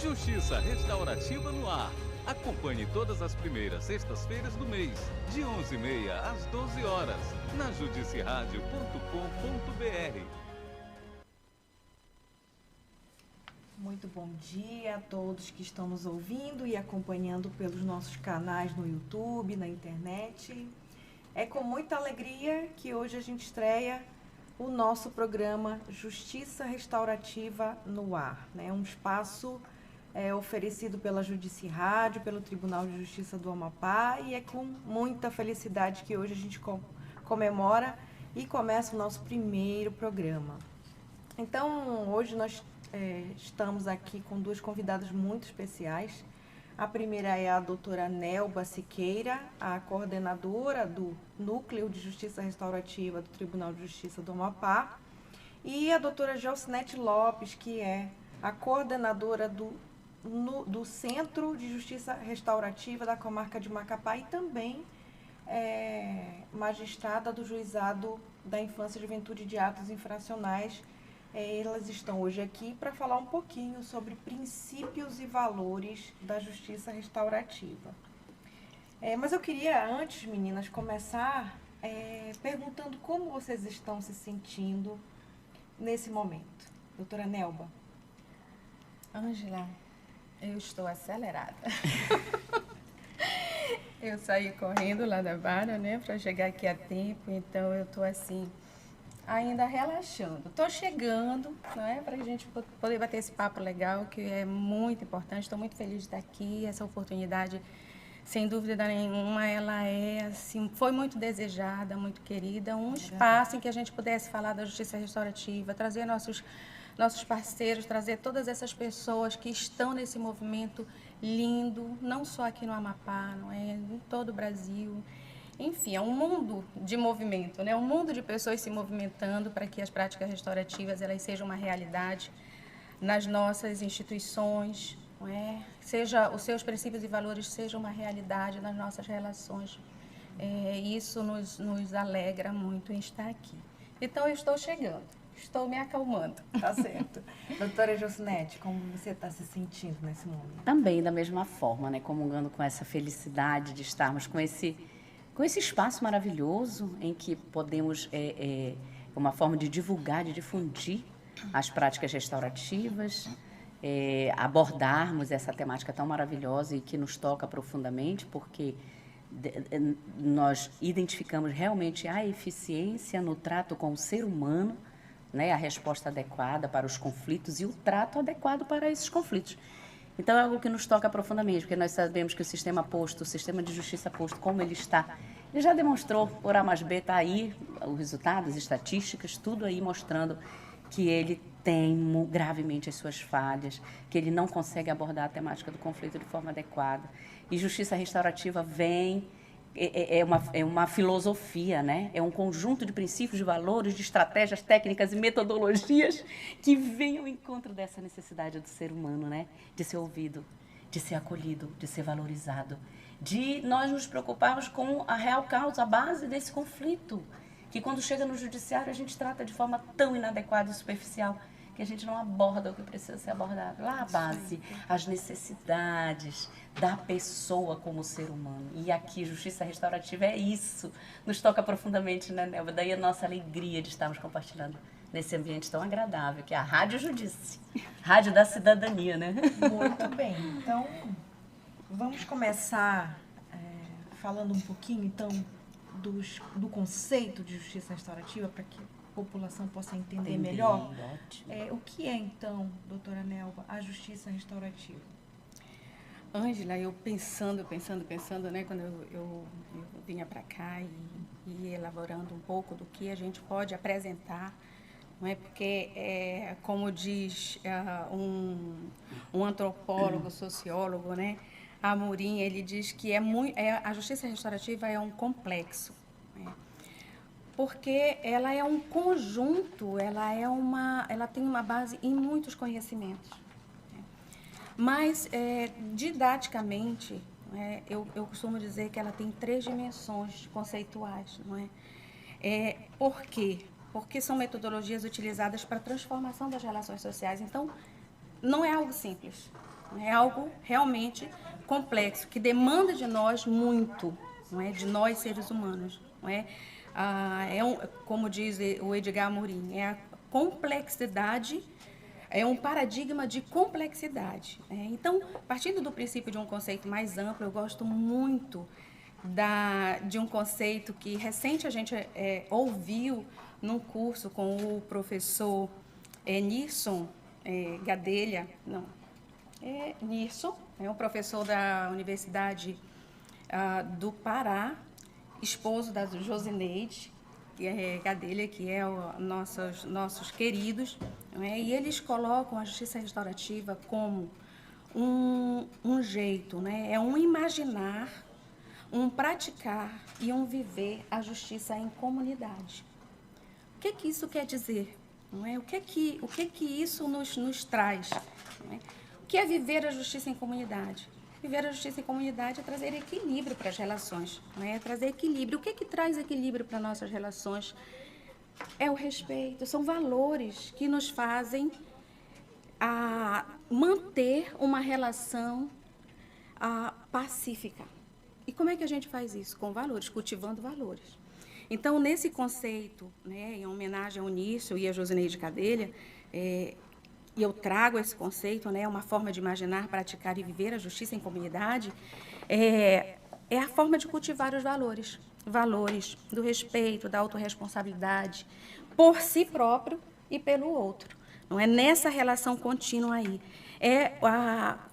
Justiça Restaurativa no Ar. Acompanhe todas as primeiras sextas-feiras do mês, de 11h30 às 12 horas, na judiciaradio.com.br. Muito bom dia a todos que estão nos ouvindo e acompanhando pelos nossos canais no YouTube, na internet. É com muita alegria que hoje a gente estreia o nosso programa Justiça Restaurativa no Ar, né? Um espaço oferecido pela Judicirádio, pelo Tribunal de Justiça do Amapá, e é com muita felicidade que hoje a gente comemora e começa o nosso primeiro programa. Então, hoje nós estamos aqui com duas convidadas muito especiais. A primeira é a doutora Nelba Siqueira, a coordenadora do Núcleo de Justiça Restaurativa do Tribunal de Justiça do Amapá, e a doutora Gelsinete Lopes, que é a coordenadora do Centro de Justiça Restaurativa da Comarca de Macapá e também magistrada do Juizado da Infância, Juventude e de Atos Infracionais. Elas estão hoje aqui para falar um pouquinho sobre princípios e valores da justiça restaurativa. Mas eu queria, antes, meninas, começar perguntando como vocês estão se sentindo nesse momento. Doutora Nelba. Ângela, eu estou acelerada. Eu saí correndo lá da vara, né, para chegar aqui a tempo, então eu estou assim, ainda relaxando. Estou chegando, né, para a gente poder bater esse papo legal, que é muito importante. Estou muito feliz de estar aqui. Essa oportunidade, sem dúvida nenhuma, ela assim, foi muito desejada, muito querida. Um espaço em que a gente pudesse falar da justiça restaurativa, trazer nossos parceiros, trazer todas essas pessoas que estão nesse movimento lindo, não só aqui no Amapá, não é, em todo o Brasil. Enfim, é um mundo de movimento, né? Um mundo de pessoas se movimentando para que as práticas restaurativas elas sejam uma realidade nas nossas instituições, não é? Seja os seus princípios e valores sejam uma realidade nas nossas relações. Isso nos alegra muito em estar aqui. Então, eu estou chegando, estou me acalmando. Tá certo. Doutora Gelsinete, como você está se sentindo nesse momento? Também da mesma forma, né? Comungando com essa felicidade de estarmos com esse espaço maravilhoso em que podemos, uma forma de divulgar, de difundir as práticas restaurativas, abordarmos essa temática tão maravilhosa e que nos toca profundamente, porque nós identificamos realmente a eficiência no trato com o ser humano, né, a resposta adequada para os conflitos e o trato adequado para esses conflitos. Então, é algo que nos toca profundamente, porque nós sabemos que o sistema posto, o sistema de justiça posto, como ele está, ele já demonstrou, por A mais B, está aí, os resultados, estatísticas, tudo aí mostrando que ele tem gravemente as suas falhas, que ele não consegue abordar a temática do conflito de forma adequada. E justiça restaurativa vem... É uma filosofia, né? É um conjunto de princípios, de valores, de estratégias, técnicas e metodologias que vêm ao encontro dessa necessidade do ser humano, né? De ser ouvido, de ser acolhido, de ser valorizado, de nós nos preocuparmos com a real causa, a base desse conflito, que quando chega no judiciário a gente trata de forma tão inadequada e superficial, que a gente não aborda o que precisa ser abordado. Lá a base, as necessidades da pessoa como ser humano. E aqui, justiça restaurativa é isso. Nos toca profundamente, né, Nelva? Daí a nossa alegria de estarmos compartilhando nesse ambiente tão agradável, que é a Rádio Judice, Rádio da Cidadania, né? Muito bem. Então, vamos começar falando um pouquinho, então, do conceito de justiça restaurativa, para que a população possa entender melhor. O que é, então, doutora Nelva, a justiça restaurativa? Ângela, eu pensando, né, quando eu vinha para cá e elaborando um pouco do que a gente pode apresentar, não é? Porque, como diz um antropólogo, sociólogo, né, Amorim, ele diz que a justiça restaurativa é um complexo, né? Porque ela é um conjunto, ela tem uma base em muitos conhecimentos. Mas, didaticamente, eu costumo dizer que ela tem 3 dimensões conceituais, não é? Por quê? Porque são metodologias utilizadas para a transformação das relações sociais. Então, não é algo simples. É algo realmente complexo, que demanda de nós muito, não é? De nós seres humanos, não é? Como diz o Edgar Morin, é a complexidade, é um paradigma de complexidade. Então, partindo do princípio de um conceito mais amplo, eu gosto muito de um conceito que recente a gente ouviu num curso com o professor Nilson Gadelha, Nilson, é um professor da Universidade do Pará, esposo da Josineide Gadelha, que é nossos queridos, não é? E eles colocam a justiça restaurativa como um jeito, né? É um imaginar, um praticar e um viver a justiça em comunidade. O que isso quer dizer? Não é? O que isso nos traz? Não é? O que é viver a justiça em comunidade? Viver a justiça em comunidade é trazer equilíbrio para as relações, não é? Trazer equilíbrio. O que traz equilíbrio para nossas relações? É o respeito, são valores que nos fazem manter uma relação pacífica. E como é que a gente faz isso? Com valores, cultivando valores. Então, nesse conceito, né, em homenagem ao Nício e a Josineide Gadelha, e eu trago esse conceito, né, uma forma de imaginar, praticar e viver a justiça em comunidade, é a forma de cultivar os valores do respeito, da autorresponsabilidade, por si próprio e pelo outro. Não é nessa relação contínua aí. É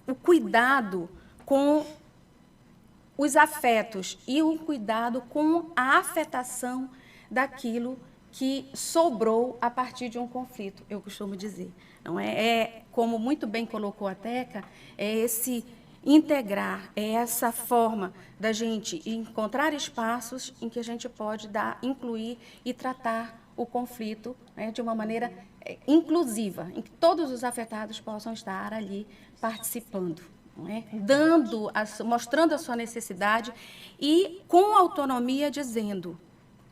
o cuidado com os afetos e o cuidado com a afetação daquilo que sobrou a partir de um conflito, eu costumo dizer. Não é como muito bem colocou a Teca, é esse integrar, é essa forma da gente encontrar espaços em que a gente pode incluir e tratar o conflito, né, de uma maneira inclusiva, em que todos os afetados possam estar ali participando, não é? Mostrando a sua necessidade e com autonomia dizendo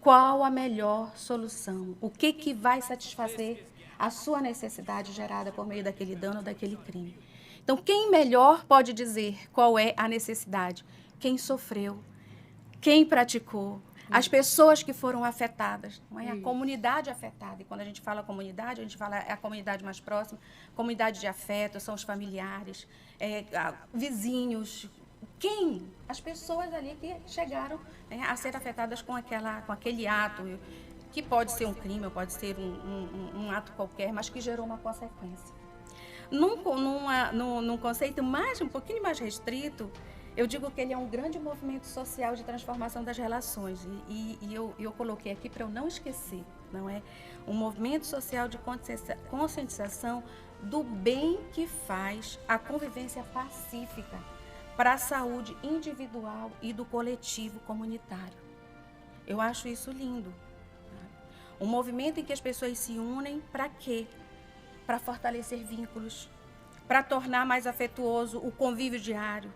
qual a melhor solução, o que vai satisfazer a sua necessidade gerada por meio daquele dano, daquele crime. Então, quem melhor pode dizer qual é a necessidade? Quem sofreu, quem praticou, as pessoas que foram afetadas, não é? A comunidade afetada. E quando a gente fala comunidade, a gente fala a comunidade mais próxima, comunidade de afeto, são os familiares, vizinhos. Quem? As pessoas ali que chegaram, né, a ser afetadas com aquele ato, que pode ser um crime, ou pode ser um ato qualquer, mas que gerou uma consequência. Num conceito um pouquinho mais restrito, eu digo que ele é um grande movimento social de transformação das relações. E eu coloquei aqui para eu não esquecer, não é? Um movimento social de conscientização do bem que faz a convivência pacífica para a saúde individual e do coletivo comunitário. Eu acho isso lindo. Um movimento em que as pessoas se unem para quê? Para fortalecer vínculos, para tornar mais afetuoso o convívio diário,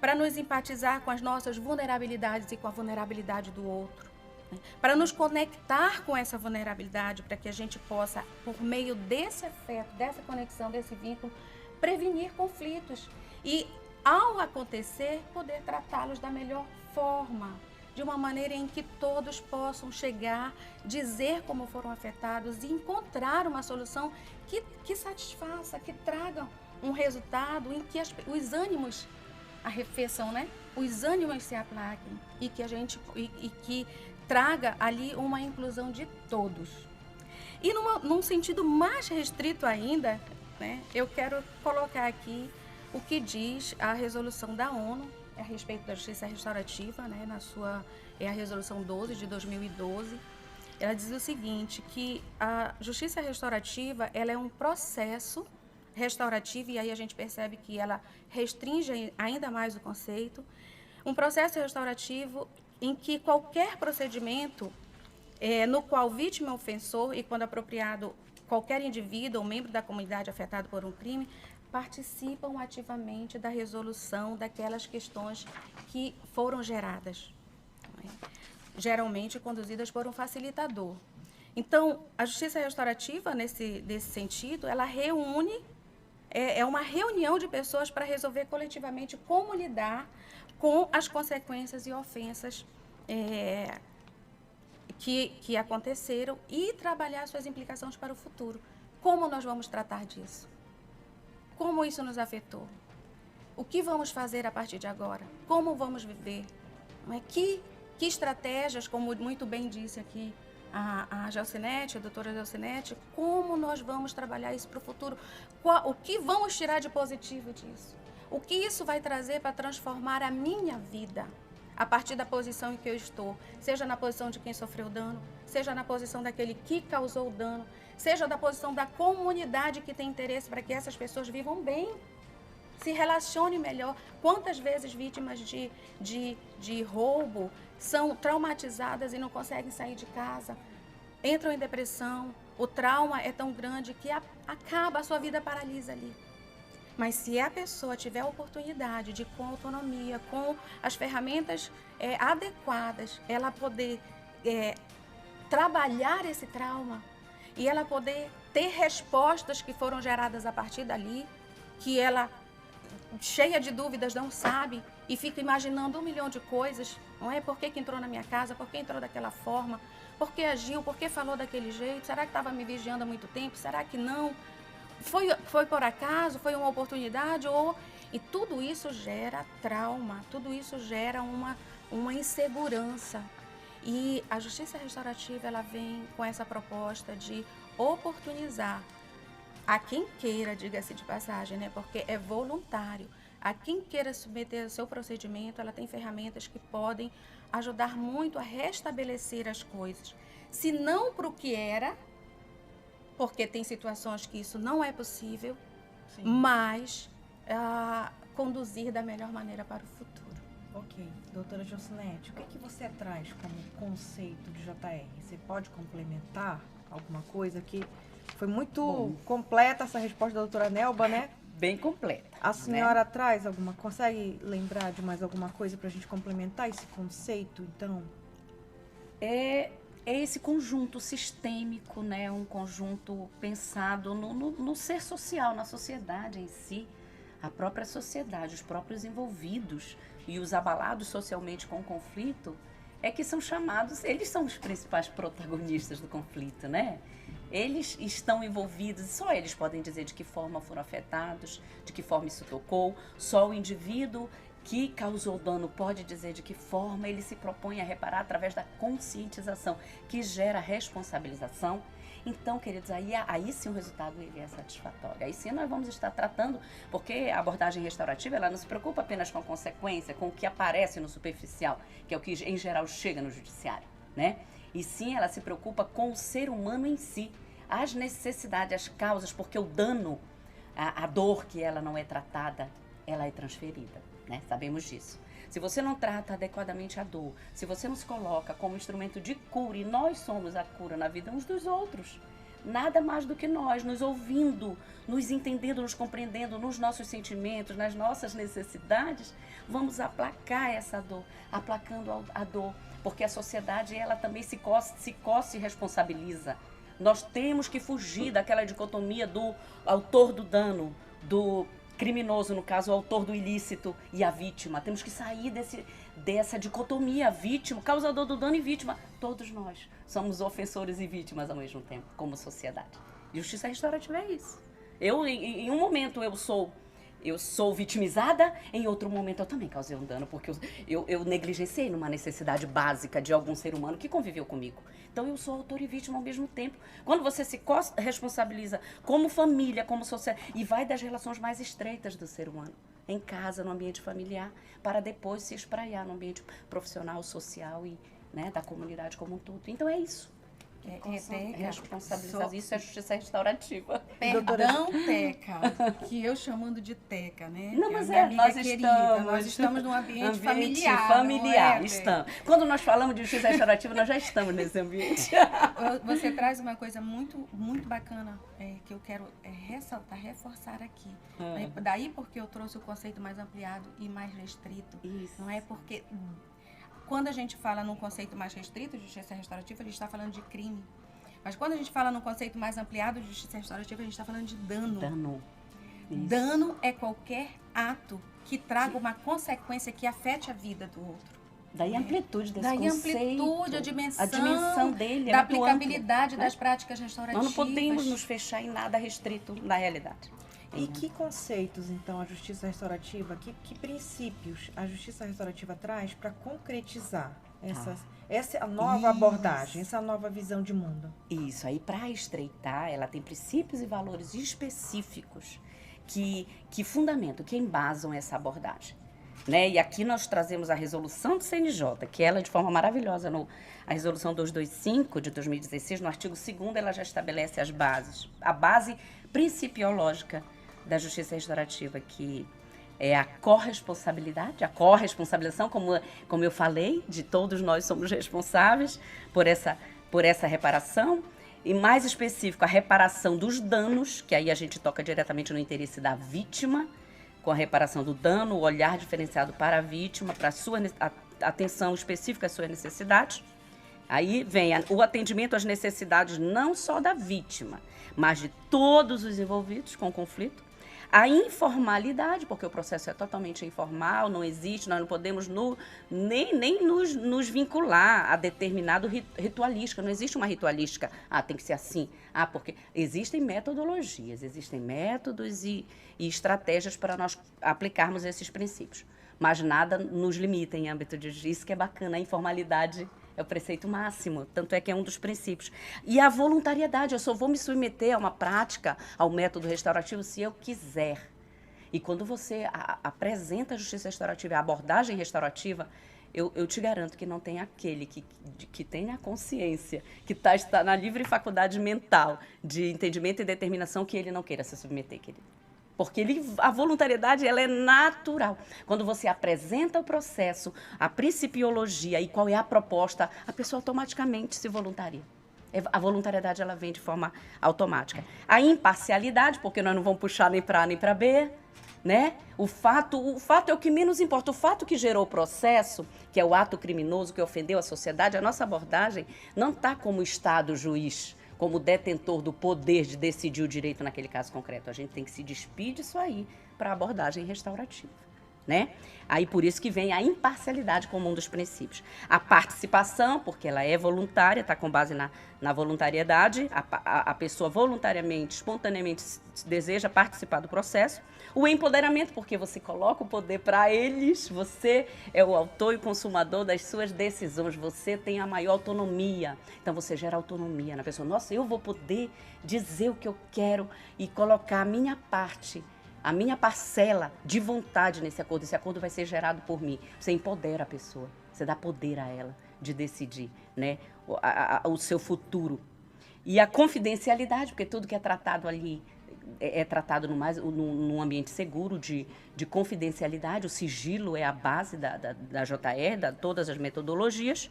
para nos empatizar com as nossas vulnerabilidades e com a vulnerabilidade do outro, né? Para nos conectar com essa vulnerabilidade, para que a gente possa, por meio desse afeto, dessa conexão, desse vínculo, prevenir conflitos e, ao acontecer, poder tratá-los da melhor forma, de uma maneira em que todos possam chegar, dizer como foram afetados e encontrar uma solução que satisfaça, que traga um resultado em que os ânimos arrefeçam, né? Os ânimos se aplaquem e que traga ali uma inclusão de todos. E num sentido mais restrito ainda, né, eu quero colocar aqui o que diz a resolução da ONU a respeito da justiça restaurativa, né, é a resolução 12 de 2012. Ela diz o seguinte, que a justiça restaurativa, ela é um processo restaurativo, e aí a gente percebe que ela restringe ainda mais o conceito, um processo restaurativo em que qualquer procedimento no qual vítima ou ofensor, e quando apropriado, qualquer indivíduo ou membro da comunidade afetado por um crime, participam ativamente da resolução daquelas questões que foram geradas, geralmente conduzidas por um facilitador. Então, a justiça restaurativa, nesse sentido, ela reúne é uma reunião de pessoas para resolver coletivamente como lidar com as consequências e ofensas que aconteceram e trabalhar suas implicações para o futuro. Como nós vamos tratar disso? Como isso nos afetou? O que vamos fazer a partir de agora? Como vamos viver? Que estratégias, como muito bem disse aqui a Gelsinete, a doutora Gelsinete, como nós vamos trabalhar isso para o futuro? O que vamos tirar de positivo disso? O que isso vai trazer para transformar a minha vida a partir da posição em que eu estou? Seja na posição de quem sofreu dano, seja na posição daquele que causou o dano, seja da posição da comunidade que tem interesse para que essas pessoas vivam bem, se relacionem melhor. Quantas vezes vítimas de roubo são traumatizadas e não conseguem sair de casa, entram em depressão, o trauma é tão grande que acaba, a sua vida paralisa ali. Mas se a pessoa tiver a oportunidade de, com autonomia, com as ferramentas adequadas, ela poder trabalhar esse trauma e ela poder ter respostas que foram geradas a partir dali, que ela, cheia de dúvidas, não sabe e fica imaginando 1 milhão de coisas, não é? Por que entrou na minha casa? Por que entrou daquela forma? Por que agiu? Por que falou daquele jeito? Será que estava me vigiando há muito tempo? Será que não? Foi por acaso? Foi uma oportunidade? E tudo isso gera trauma, tudo isso gera uma insegurança. E a justiça restaurativa, ela vem com essa proposta de oportunizar a quem queira, diga-se de passagem, né? Porque é voluntário. A quem queira submeter ao seu procedimento, ela tem ferramentas que podem ajudar muito a restabelecer as coisas. Se não para o que era, porque tem situações que isso não é possível, sim, mas conduzir da melhor maneira para o futuro. Ok. Doutora Gelsinete, o que você traz como conceito de JR? Você pode complementar alguma coisa que foi muito completa essa resposta da doutora Nelba, né? Bem completa. A senhora traz consegue lembrar de mais alguma coisa para a gente complementar esse conceito, então? É esse conjunto sistêmico, né? Um conjunto pensado no ser social, na sociedade em si. A própria sociedade, os próprios envolvidos e os abalados socialmente com o conflito é que são chamados, eles são os principais protagonistas do conflito, né? Eles estão envolvidos, só eles podem dizer de que forma foram afetados, de que forma isso tocou, só o indivíduo que causou dano pode dizer de que forma ele se propõe a reparar através da conscientização, que gera responsabilização. Então, queridos, aí sim o resultado ele é satisfatório. Aí sim nós vamos estar tratando, porque a abordagem restaurativa, ela não se preocupa apenas com a consequência, com o que aparece no superficial, que é o que em geral chega no judiciário, né? E sim, ela se preocupa com o ser humano em si, as necessidades, as causas, porque o dano, a dor que ela não é tratada, ela é transferida, né? Sabemos disso. Se você não trata adequadamente a dor, se você nos coloca como instrumento de cura, e nós somos a cura na vida uns dos outros, nada mais do que nós, nos ouvindo, nos entendendo, nos compreendendo nos nossos sentimentos, nas nossas necessidades, vamos aplacar essa dor, aplacando a dor, porque a sociedade, ela também se coce e responsabiliza. Nós temos que fugir daquela dicotomia do autor do dano, do criminoso, no caso, o autor do ilícito e a vítima. Temos que sair dessa dicotomia, vítima, causador do dano e vítima. Todos nós somos ofensores e vítimas ao mesmo tempo, como sociedade. Justiça restaurativa é isso. Em um momento eu sou vitimizada, em outro momento eu também causei um dano, porque eu negligenciei numa necessidade básica de algum ser humano que conviveu comigo. Então eu sou autor e vítima ao mesmo tempo. Quando você se responsabiliza como família, como sociedade, e vai das relações mais estreitas do ser humano, em casa, no ambiente familiar, para depois se espraiar no ambiente profissional, social e, né, da comunidade como um todo. Então é isso. Responsabilizar, isso é justiça restaurativa. Perdão, Teca, que eu chamando de Teca, né? Não, mas nós estamos num ambiente familiar. Estamos. Quando nós falamos de justiça restaurativa, nós já estamos nesse ambiente. Você traz uma coisa muito, muito bacana que eu quero ressaltar, reforçar aqui. Né? Daí porque eu trouxe o conceito mais ampliado e mais restrito. Isso. Não é porque... Quando a gente fala num conceito mais restrito de justiça restaurativa, a gente está falando de crime. Mas quando a gente fala num conceito mais ampliado de justiça restaurativa, a gente está falando de dano. Dano é qualquer ato que traga uma consequência que afete a vida do outro. Daí a amplitude desse Daí conceito. a amplitude, a dimensão dele é da muito aplicabilidade ampla, né? das práticas restaurativas. Nós não podemos nos fechar em nada restrito na realidade. E que conceitos, então, a justiça restaurativa, que princípios a justiça restaurativa traz para concretizar essa nova abordagem, essa nova visão de mundo? Isso, aí para estreitar, ela tem princípios e valores específicos que fundamentam, que embasam essa abordagem. Né? E aqui nós trazemos a resolução do CNJ, que ela de forma maravilhosa, a resolução 225 de 2016, no artigo 2º, ela já estabelece as bases, a base principiológica da justiça restaurativa, que é a corresponsabilização, como eu falei, de todos nós somos responsáveis por essa reparação, e mais específico, a reparação dos danos, que aí a gente toca diretamente no interesse da vítima, com a reparação do dano, o olhar diferenciado para a vítima, para a sua atenção específica às suas necessidades. Aí vem o atendimento às necessidades não só da vítima, mas de todos os envolvidos com o conflito. A informalidade, porque o processo é totalmente informal, não existe, nós não podemos nem nos vincular a determinado ritualística. Não existe uma ritualística, tem que ser assim. Porque existem metodologias, existem métodos e estratégias para nós aplicarmos esses princípios. Mas nada nos limita em âmbito de justiça, que é bacana. A informalidade é o preceito máximo, tanto é que é um dos princípios. E a voluntariedade, eu só vou me submeter a uma prática, ao método restaurativo, se eu quiser. E quando você apresenta a justiça restaurativa, a abordagem restaurativa, eu te garanto que não tem aquele que tenha a consciência, que está na livre faculdade mental de entendimento e determinação, que ele não queira se submeter, querido. Porque a voluntariedade, ela é natural. Quando você apresenta o processo, a principiologia e qual é a proposta, a pessoa automaticamente se voluntaria. A voluntariedade, ela vem de forma automática. A imparcialidade, porque nós não vamos puxar nem para A nem para B, né? O fato é o que menos importa. O fato que gerou o processo, que é o ato criminoso que ofendeu a sociedade, a nossa abordagem não está como Estado juiz, como detentor do poder de decidir o direito naquele caso concreto. A gente tem que se despir disso aí para a abordagem restaurativa, né? Aí por isso que vem a imparcialidade como um dos princípios. A participação, porque ela é voluntária, está com base na voluntariedade, a pessoa voluntariamente, espontaneamente deseja participar do processo. O empoderamento, porque você coloca o poder para eles, você é o autor e consumador das suas decisões, você tem a maior autonomia. Então você gera autonomia na pessoa. Nossa, eu vou poder dizer o que eu quero e colocar a minha parte, a minha parcela de vontade nesse acordo. Esse acordo vai ser gerado por mim. Você empodera a pessoa, você dá poder a ela de decidir, né, o seu futuro. E a confidencialidade, porque tudo que é tratado ali é tratado num ambiente seguro de confidencialidade. O sigilo é a base da JR, de todas as metodologias.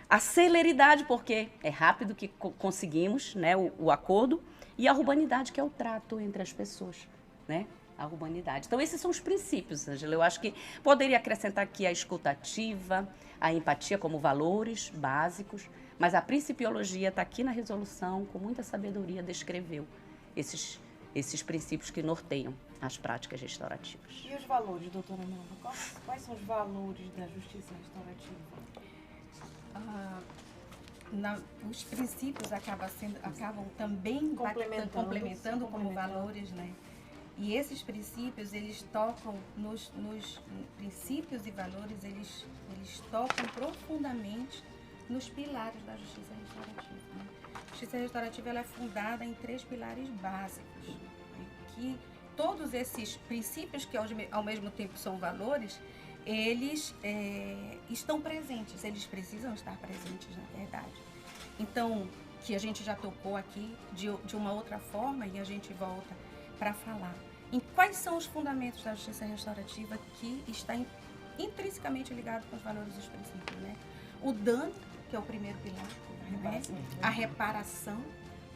A celeridade, porque é rápido que conseguimos, né, o acordo. E a urbanidade, que é o trato entre as pessoas, né? A urbanidade. Então, esses são os princípios, Ângela. Eu acho que poderia acrescentar aqui a escutativa, a empatia como valores básicos, mas a principiologia está aqui na resolução, com muita sabedoria, descreveu esses princípios que norteiam as práticas restaurativas. E os valores, doutora Nova? Quais são os valores da justiça restaurativa? Os princípios acabam também complementando como valores, né? E esses princípios, eles tocam nos princípios e valores, eles tocam profundamente nos pilares da justiça restaurativa, né? A justiça restaurativa, ela é fundada em 3 pilares básicos, né? Que todos esses princípios, que ao mesmo tempo são valores, eles estão presentes, eles precisam estar presentes, na verdade. Então, que a gente já tocou aqui de uma outra forma, e a gente volta para falar em quais são os fundamentos da justiça restaurativa, que está intrinsecamente ligado com os valores e os princípios, né? O dano, que é o primeiro pilar, né? A reparação,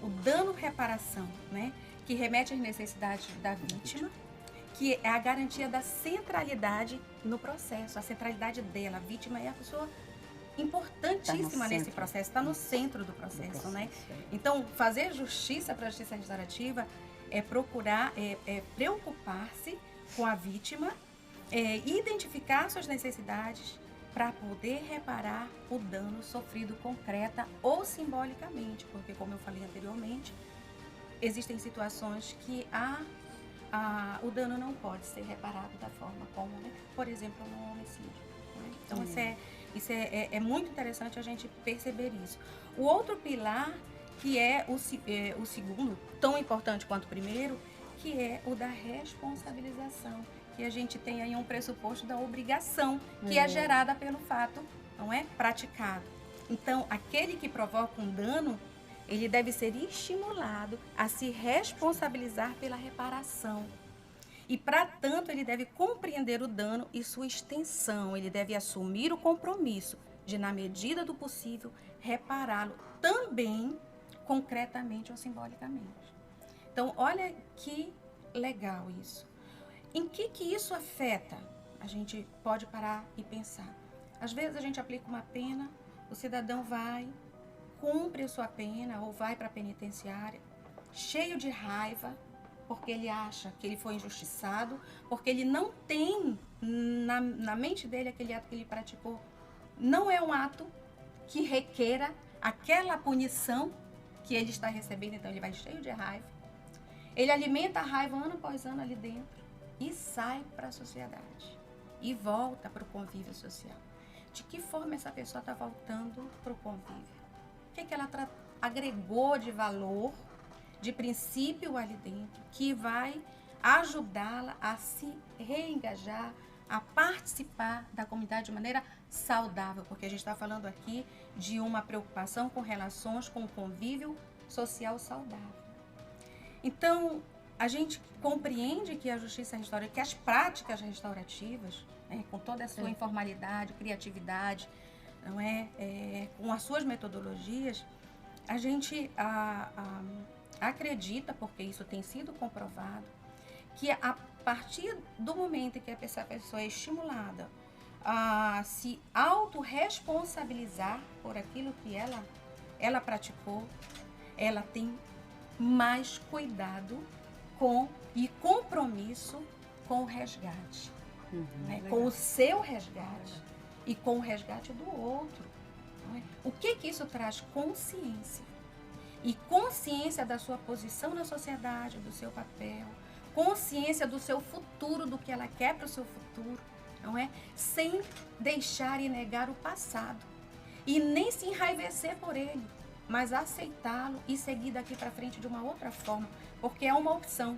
o dano-reparação, né? Que remete às necessidades da vítima, que é a garantia da centralidade no processo, a centralidade dela. A vítima é a pessoa importantíssima nesse processo, está no centro do processo, né? Então, fazer justiça para a justiça restaurativa é procurar, preocupar-se com a vítima, identificar suas necessidades para poder reparar o dano sofrido concreta ou simbolicamente, porque, como eu falei anteriormente, existem situações que o dano não pode ser reparado da forma como, né? Por exemplo, no homicídio. Né? Então, isso é muito interessante a gente perceber isso. O outro pilar, que é o segundo, tão importante quanto o primeiro, que é o da responsabilização, que a gente tem aí um pressuposto da obrigação, que é gerada pelo fato, não é, praticado. Então, aquele que provoca um dano, ele deve ser estimulado a se responsabilizar pela reparação. E, para tanto, ele deve compreender o dano e sua extensão. Ele deve assumir o compromisso de, na medida do possível, repará-lo também concretamente ou simbolicamente. Então, olha que legal isso. Em que isso afeta? A gente pode parar e pensar. Às vezes a gente aplica uma pena, o cidadão vai, cumpre a sua pena ou vai para a penitenciária, cheio de raiva, porque ele acha que ele foi injustiçado, porque ele não tem na mente dele aquele ato que ele praticou. Não é um ato que requeira aquela punição que ele está recebendo, então ele vai cheio de raiva. Ele alimenta a raiva ano após ano ali dentro e sai para a sociedade e volta para o convívio social. De que forma essa pessoa está voltando para o convívio? O que ela agregou de valor, de princípio ali dentro, que vai ajudá-la a se reengajar, a participar da comunidade de maneira saudável, porque a gente está falando aqui de uma preocupação com relações, com o convívio social saudável. Então, a gente compreende que a justiça restaurativa, que as práticas restaurativas, né, com toda a sua informalidade, criatividade, não com as suas metodologias, a gente acredita, porque isso tem sido comprovado, que a partir do momento em que essa pessoa é estimulada a se autorresponsabilizar por aquilo que ela praticou, ela tem mais cuidado e compromisso com o resgate, né? Com o seu resgate e com o resgate do outro. Não é? O que isso traz? Consciência. E consciência da sua posição na sociedade, do seu papel, consciência do seu futuro, do que ela quer para o seu futuro, não é? Sem deixar e negar o passado. E nem se enraivecer por ele, mas aceitá-lo e seguir daqui para frente de uma outra forma, porque é uma opção.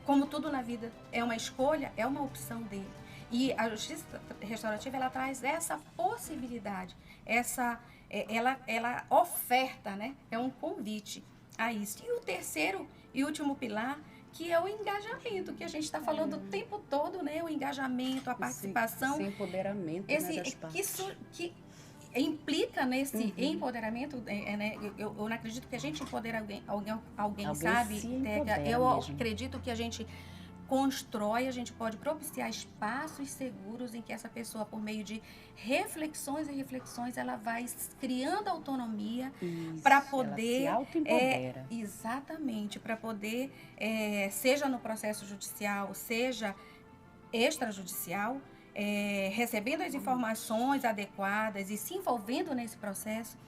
Como tudo na vida é uma escolha, é uma opção dele. E a justiça restaurativa, ela traz essa possibilidade, ela oferta, né? É um convite a isso. E o terceiro e último pilar, que é o engajamento, que a gente está falando o tempo todo, né? O engajamento, a participação. Esse empoderamento, né, das partes. Que implica nesse empoderamento, né? Eu não acredito que a gente empodera alguém sabe? Eu acredito que a gente constrói, a gente pode propiciar espaços seguros em que essa pessoa, por meio de reflexões e reflexões, ela vai criando autonomia para poder... Ela se autoempodera. Exatamente, para poder, seja no processo judicial, seja extrajudicial, recebendo as informações adequadas e se envolvendo nesse processo,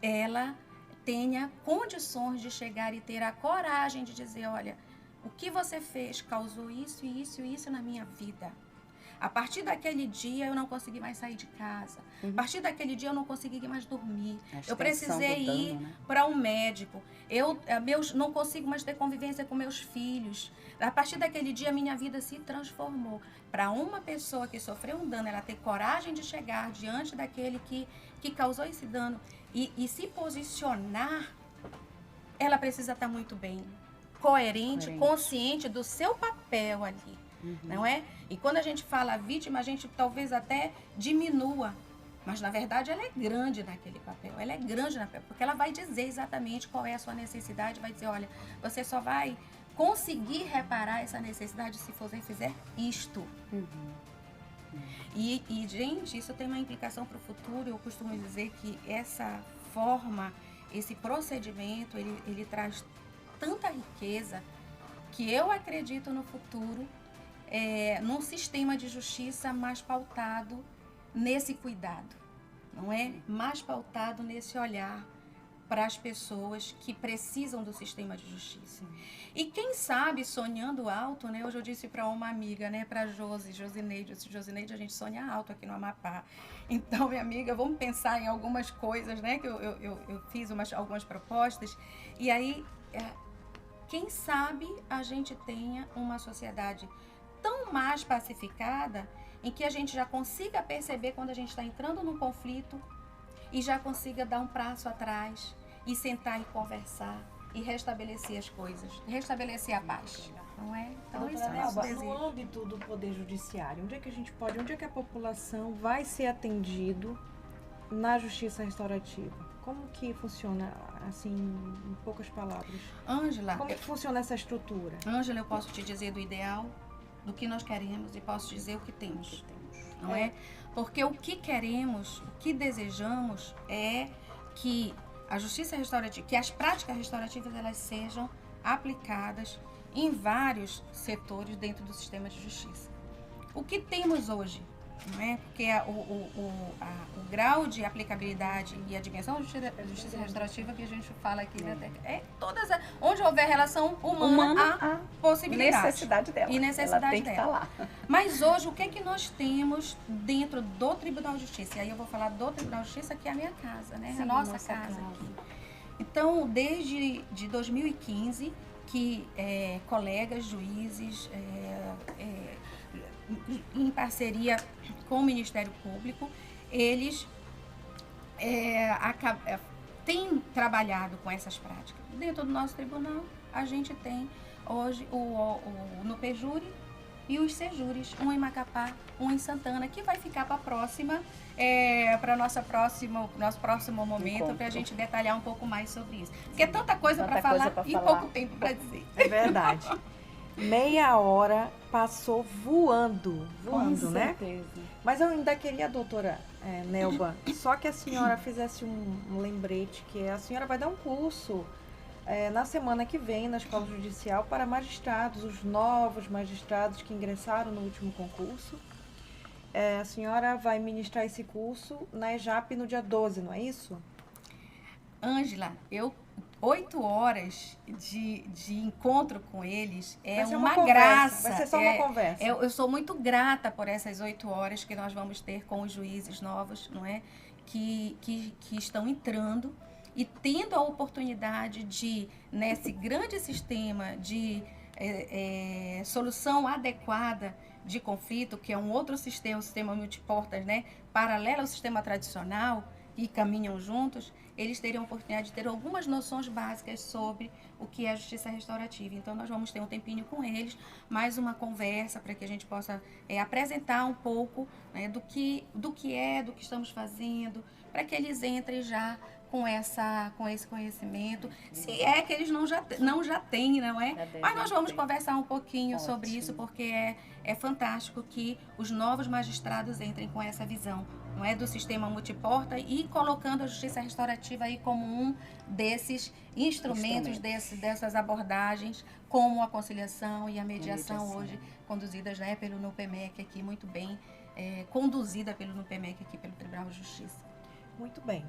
ela tenha condições de chegar e ter a coragem de dizer, olha, o que você fez causou isso, isso e isso na minha vida. A partir daquele dia eu não consegui mais sair de casa. A partir daquele dia eu não consegui mais dormir. Eu precisei ir para um médico. Eu não consigo mais ter convivência com meus filhos. A partir daquele dia a minha vida se transformou. Para uma pessoa que sofreu um dano, ela ter coragem de chegar diante daquele que causou esse dano e se posicionar, ela precisa estar muito bem. Coerente, consciente do seu papel ali, não é? E quando a gente fala vítima, a gente talvez até diminua, mas na verdade ela é grande naquele papel, ela é grande porque ela vai dizer exatamente qual é a sua necessidade, vai dizer, olha, você só vai conseguir reparar essa necessidade se você fizer isto. E, gente, isso tem uma implicação para o futuro. Eu costumo dizer que essa forma, esse procedimento, ele traz tanta riqueza que eu acredito no futuro, num sistema de justiça mais pautado nesse cuidado, não é? Mais pautado nesse olhar para as pessoas que precisam do sistema de justiça. E quem sabe, sonhando alto, né? Hoje eu disse para uma amiga, né? Para Josineide, Josineide, a gente sonha alto aqui no Amapá. Então, minha amiga, vamos pensar em algumas coisas, né? Que eu fiz algumas propostas. E aí, quem sabe a gente tenha uma sociedade tão mais pacificada, em que a gente já consiga perceber quando a gente está entrando num conflito e já consiga dar um passo atrás e sentar e conversar e restabelecer as coisas, restabelecer a paz, não é? Então, isso é o nosso desejo. No âmbito do Poder Judiciário, onde é que a gente pode, onde é que a população vai ser atendido na justiça restaurativa? Como que funciona, assim, em poucas palavras? Ângela, como que funciona essa estrutura? Ângela, eu posso te dizer do ideal, do que nós queremos, e posso dizer o que temos, não é? Porque o que queremos, o que desejamos é que a justiça restaurativa, que as práticas restaurativas, elas sejam aplicadas em vários setores dentro do sistema de justiça. O que temos hoje, não é? Porque o grau de aplicabilidade e a dimensão da justiça restaurativa que a gente fala aqui, né, onde houver relação humana, há possibilidade. Necessidade dela. E necessidade ela tem que dela. estar lá. Mas hoje, o que é que nós temos dentro do Tribunal de Justiça? E aí eu vou falar do Tribunal de Justiça, que é a minha casa, né? Sim, a nossa casa aqui. Então, desde 2015, que colegas, juízes, em parceria com o Ministério Público, eles têm trabalhado com essas práticas. Dentro do nosso tribunal, a gente tem hoje no PEJURI e os SEJURIs, um em Macapá, um em Santana, que vai ficar para a próxima, para nosso próximo momento, para a gente detalhar um pouco mais sobre isso. Porque é tanta coisa para falar e pouco tempo para dizer. É verdade. Meia hora passou voando, né? Mas eu ainda queria, doutora Nelba, só que a senhora fizesse um lembrete, que a senhora vai dar um curso na semana que vem na Escola Judicial para magistrados, os novos magistrados que ingressaram no último concurso. A senhora vai ministrar esse curso na EJAP no dia 12, não é isso? Ângela, 8 horas de encontro com eles é uma conversa, graça. Vai ser só uma conversa. Eu sou muito grata por essas 8 horas que nós vamos ter com os juízes novos, não é? Que estão entrando e tendo a oportunidade de, nesse grande sistema de solução adequada de conflito, que é um outro sistema, o sistema multiportas, né? Paralelo ao sistema tradicional, e caminham juntos, eles teriam a oportunidade de ter algumas noções básicas sobre o que é a justiça restaurativa. Então, nós vamos ter um tempinho com eles, mais uma conversa para que a gente possa apresentar um pouco, né, do que estamos fazendo, para que eles entrem já com esse conhecimento, se é que eles não já têm, não é? Mas nós vamos conversar um pouquinho sobre isso, porque é fantástico que os novos magistrados entrem com essa visão, não é, do sistema multiporta, e colocando a justiça restaurativa aí como um desses instrumentos. Dessas abordagens, como a conciliação e a mediação hoje conduzidas, né, pelo NUPEMEC aqui, muito bem conduzida pelo NUPEMEC aqui, pelo Tribunal de Justiça. Muito bem.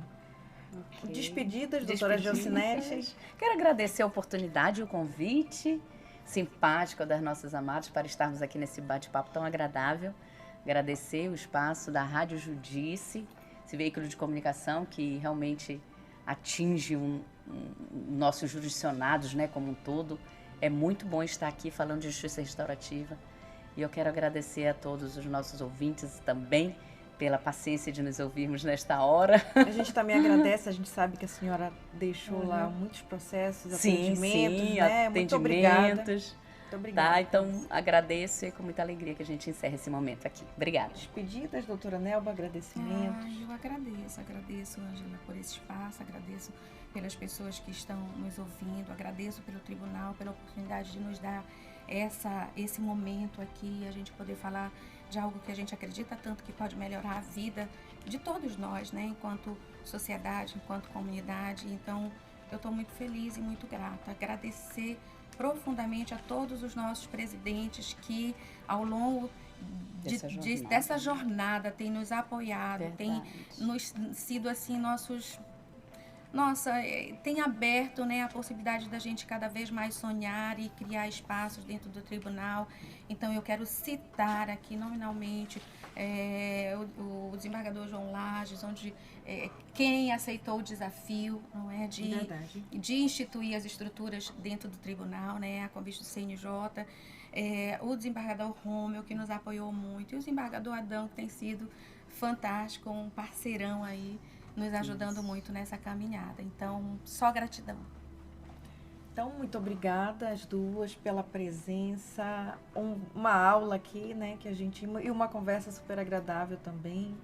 Okay. Despedidas, doutora Jocinete. Quero agradecer a oportunidade e o convite simpático das nossas amadas para estarmos aqui nesse bate-papo tão agradável. Agradecer o espaço da Rádio Judice, esse veículo de comunicação que realmente atinge nossos jurisdicionados, né, como um todo. É muito bom estar aqui falando de justiça restaurativa. E eu quero agradecer a todos os nossos ouvintes também pela paciência de nos ouvirmos nesta hora. A gente também agradece, a gente sabe que a senhora deixou lá muitos processos, atendimentos, né? Muito obrigada. Muito obrigada. Tá, então agradeço e é com muita alegria que a gente encerra esse momento aqui. Obrigada. Despedidas, doutora Nelba, agradecimentos. Eu agradeço, Ângela, por esse espaço, agradeço pelas pessoas que estão nos ouvindo, agradeço pelo tribunal, pela oportunidade de nos dar esse momento aqui, a gente poder falar de algo que a gente acredita tanto que pode melhorar a vida de todos nós, né, enquanto sociedade, enquanto comunidade. Então, eu estou muito feliz e muito grata. Agradecer profundamente a todos os nossos presidentes que, ao longo dessa jornada, têm nos apoiado, têm nos sido assim tem aberto, né, a possibilidade da gente cada vez mais sonhar e criar espaços dentro do tribunal. Então eu quero citar aqui nominalmente o desembargador João Lages, onde quem aceitou o desafio, não é, de instituir as estruturas dentro do tribunal, né, a convite do CNJ, o desembargador Rômeu, que nos apoiou muito, e o desembargador Adão, que tem sido fantástico, um parceirão aí, nos ajudando muito nessa caminhada. Então, só gratidão. Então, muito obrigada às duas pela presença, uma aula aqui, né, e uma conversa super agradável também.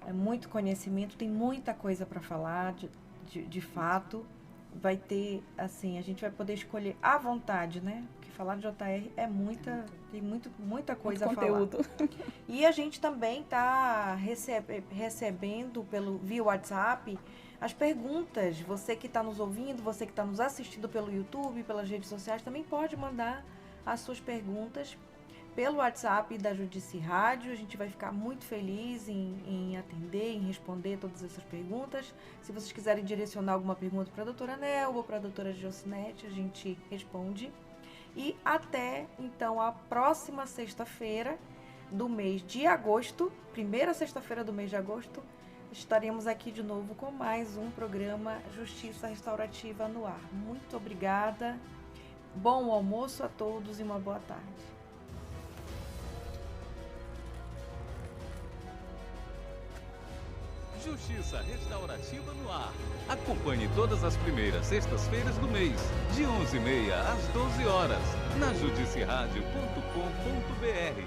É muito conhecimento, tem muita coisa para falar, de fato. Vai ter, assim, a gente vai poder escolher à vontade, né? Porque falar de JR tem muita coisa a falar. E a gente também está recebendo via WhatsApp as perguntas. Você que está nos ouvindo, você que está nos assistindo pelo YouTube, pelas redes sociais, também pode mandar as suas perguntas pelo WhatsApp da Judici Rádio. A gente vai ficar muito feliz em atender, em responder todas essas perguntas. Se vocês quiserem direcionar alguma pergunta para a doutora Nel ou para a doutora Jocinete, a gente responde. E até, então, a próxima sexta-feira do mês de agosto, primeira sexta-feira do mês de agosto, estaremos aqui de novo com mais um programa Justiça Restaurativa no Ar. Muito obrigada, bom almoço a todos e uma boa tarde. Justiça Restaurativa no Ar. Acompanhe todas as primeiras sextas-feiras do mês, de 11h30 às 12 horas, na judiciaradio.com.br.